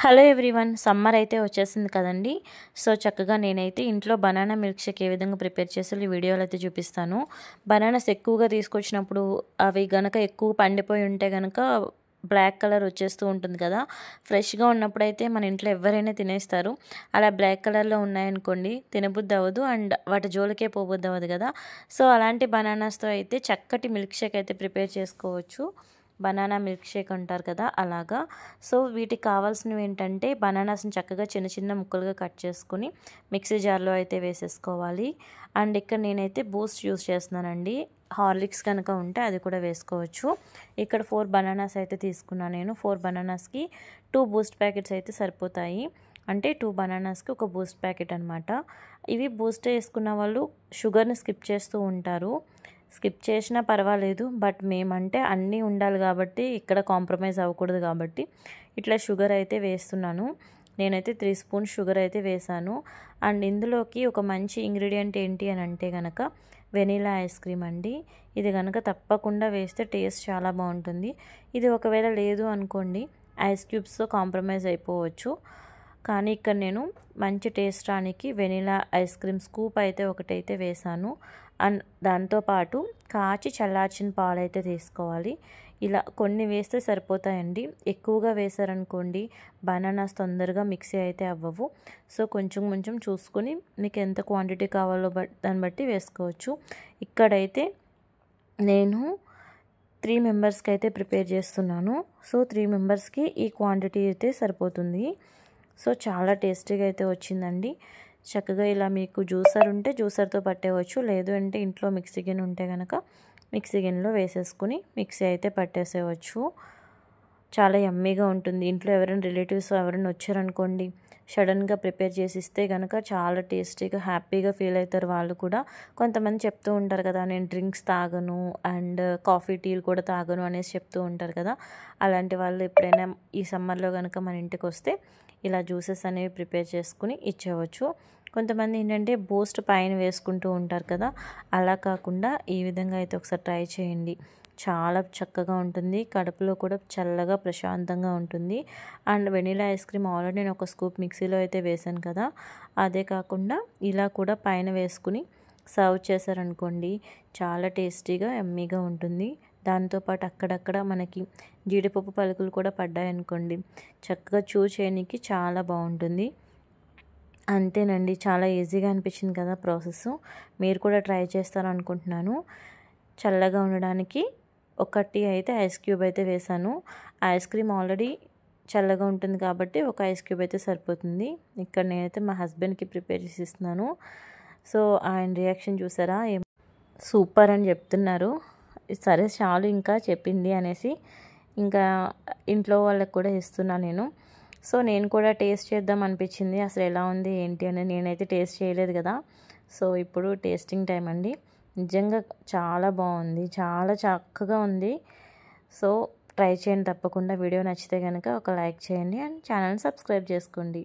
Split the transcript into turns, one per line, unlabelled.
Hello everyone, summer అయితే వచ్చేసింది కదండి. సో చక్కగా నేనైతే ఇంట్లో బనానా మిల్క్ షేక్ ఏ విధంగా ప్రిపేర్ చేసాలో ఈ వీడియోలో అయితే చూపిస్తాను. బనానాస్ ఎక్కువగా తీసుకొచ్చినప్పుడు అవి గనక ఎక్కువ పండిపోయి ఉంటే గనక బ్లాక్ కలర్ వచ్చేస్తూ ఉంటుంది కదా. ఫ్రెష్గా ఉన్నప్పుడైతే మన ఇంట్లో ఎవరైనా తినేస్తారు. అలా బ్లాక్ కలర్లో ఉన్నాయనుకోండి తినబుద్ధి అవ్వదు అండ్ వాటి జోలికే పోబుద్ధి అవ్వదు కదా. సో అలాంటి బనానాస్తో అయితే చక్కటి మిల్క్ షేక్ అయితే ప్రిపేర్ చేసుకోవచ్చు. బనానా మిల్క్ షేక్ అంటారు కదా, అలాగా. సో వీటికి కావాల్సినవి ఏంటంటే బనానాస్ని చక్కగా చిన్న చిన్న ముక్కలుగా కట్ చేసుకుని మిక్సీ జార్లో అయితే వేసేసుకోవాలి. అండ్ ఇక్కడ నేనైతే బూస్ట్ యూస్ చేస్తున్నానండి. హార్లిక్స్ కనుక ఉంటే అది కూడా వేసుకోవచ్చు. ఇక్కడ 4 బనానాస్ అయితే తీసుకున్నాను నేను. 4 బనానాస్కి 2 బూస్ట్ ప్యాకెట్స్ అయితే సరిపోతాయి. అంటే 2 బనానాస్కి ఒక బూస్ట్ ప్యాకెట్ అనమాట. ఇవి బూస్ట్ వేసుకున్న వాళ్ళు షుగర్ని స్కిప్ చేస్తూ ఉంటారు. స్కిప్ చేసినా పర్వాలేదు, బట్ మేమంటే అన్నీ ఉండాలి కాబట్టి ఇక్కడ కాంప్రమైజ్ అవ్వకూడదు కాబట్టి ఇట్లా షుగర్ అయితే వేస్తున్నాను. నేనైతే 3 స్పూన్స్ షుగర్ అయితే వేసాను. అండ్ ఇందులోకి ఒక మంచి ఇంగ్రీడియంట్ ఏంటి అని అంటే కనుక వెనీలా ఐస్ క్రీమ్ అండి. ఇది కనుక తప్పకుండా వేస్తే టేస్ట్ చాలా బాగుంటుంది. ఇది ఒకవేళ లేదు అనుకోండి ఐస్ క్యూబ్స్తో కాంప్రమైజ్ అయిపోవచ్చు. కానీ ఇక్కడ నేను మంచి టేస్ట్ రానికి వెనీలా ఐస్ క్రీమ్ స్కూప్ అయితే ఒకటైతే వేసాను. అండ్ దాంతోపాటు కాచి చల్లార్చిన పాలు అయితే తీసుకోవాలి. ఇలా కొన్ని వేస్తే సరిపోతాయండి. ఎక్కువగా వేసారనుకోండి బనానాస్ తొందరగా మిక్సీ అయితే అవ్వవు. సో కొంచెం కొంచెం చూసుకొని మీకు ఎంత క్వాంటిటీ కావాలో దాన్ని బట్టి వేసుకోవచ్చు. ఇక్కడైతే నేను 3 మెంబర్స్కి అయితే ప్రిపేర్ చేస్తున్నాను. సో 3 మెంబర్స్కి ఈ క్వాంటిటీ అయితే సరిపోతుంది. సో చాలా టేస్టీగా అయితే వచ్చిందండి. చక్కగా ఇలా మీకు జ్యూసర్ ఉంటే జ్యూసర్తో పట్టేవచ్చు, లేదు అంటే ఇంట్లో మిక్సీ గిన్నె ఉంటే కనుక మిక్సీ గిన్నెలో వేసేసుకుని మిక్సీ అయితే పట్టేసేయచ్చు. చాలా యమ్మీగా ఉంటుంది. ఇంట్లో ఎవరైనా రిలేటివ్స్ ఎవరైనా వచ్చారనుకోండి సడన్గా ప్రిపేర్ చేసి ఇస్తే కనుక చాలా టేస్టీగా హ్యాపీగా ఫీల్ అవుతారు వాళ్ళు కూడా. కొంతమంది చెప్తూ ఉంటారు కదా, నేను డ్రింక్స్ తాగను అండ్ కాఫీ టీలు కూడా తాగను అనేసి చెప్తూ ఉంటారు కదా. అలాంటి వాళ్ళు ఎప్పుడైనా ఈ సమ్మర్లో కనుక మన ఇంటికి వస్తే ఇలా జ్యూసెస్ అనేవి ప్రిపేర్ చేసుకుని ఇచ్చేవచ్చు. కొంతమంది ఏంటంటే బూస్ట్ పైన వేసుకుంటూ ఉంటారు కదా, అలా కాకుండా ఈ విధంగా అయితే ఒకసారి ట్రై చేయండి. చాలా చక్కగా ఉంటుంది, కడుపులో కూడా చల్లగా ప్రశాంతంగా ఉంటుంది. And vanilla ice cream already నేను ఒక స్కూప్ మిక్సీలో అయితే వేసాను కదా, అదే కాకుండా ఇలా కూడా పైన వేసుకుని సర్వ్ చేశారనుకోండి చాలా టేస్టీగా యమ్మీగా ఉంటుంది. దాంతోపాటు అక్కడక్కడ మనకి జీడిపప్పు పలుకులు కూడా పడ్డాయనుకోండి చక్కగా చూ చేయడానికి చాలా బాగుంటుంది. అంతేనండి, చాలా ఈజీగా అనిపించింది కదా ప్రాసెస్. మీరు కూడా ట్రై చేస్తారనుకుంటున్నాను. చల్లగా ఉండడానికి ఒకటి అయితే ఐస్ క్యూబ్ అయితే వేసాను. ఐస్ క్రీమ్ ఆల్రెడీ చల్లగా ఉంటుంది కాబట్టి ఒక ఐస్ క్యూబ్ అయితే సరిపోతుంది. ఇక్కడ నేనైతే మా హస్బెండ్కి ప్రిపేర్ చేసి ఇస్తున్నాను. సో ఆయన రియాక్షన్ చూసారా, సూపర్ అని చెప్తున్నారు. సరే చాలు ఇంకా చెప్పింది అనేసి ఇంకా ఇంట్లో వాళ్ళకి కూడా ఇస్తున్నాను నేను. సో నేను కూడా టేస్ట్ చేద్దాం అనిపించింది, అసలు ఎలా ఉంది ఏంటి అని. నేనైతే టేస్ట్ చేయలేదు కదా, సో ఇప్పుడు టేస్టింగ్ టైం అండి. నిజంగా చాలా బాగుంది, చాలా చక్కగా ఉంది. సో ట్రై చేయండి తప్పకుండా. వీడియో నచ్చితే కనుక ఒక లైక్ చేయండి అండ్ ఛానల్ని సబ్స్క్రైబ్ చేసుకోండి.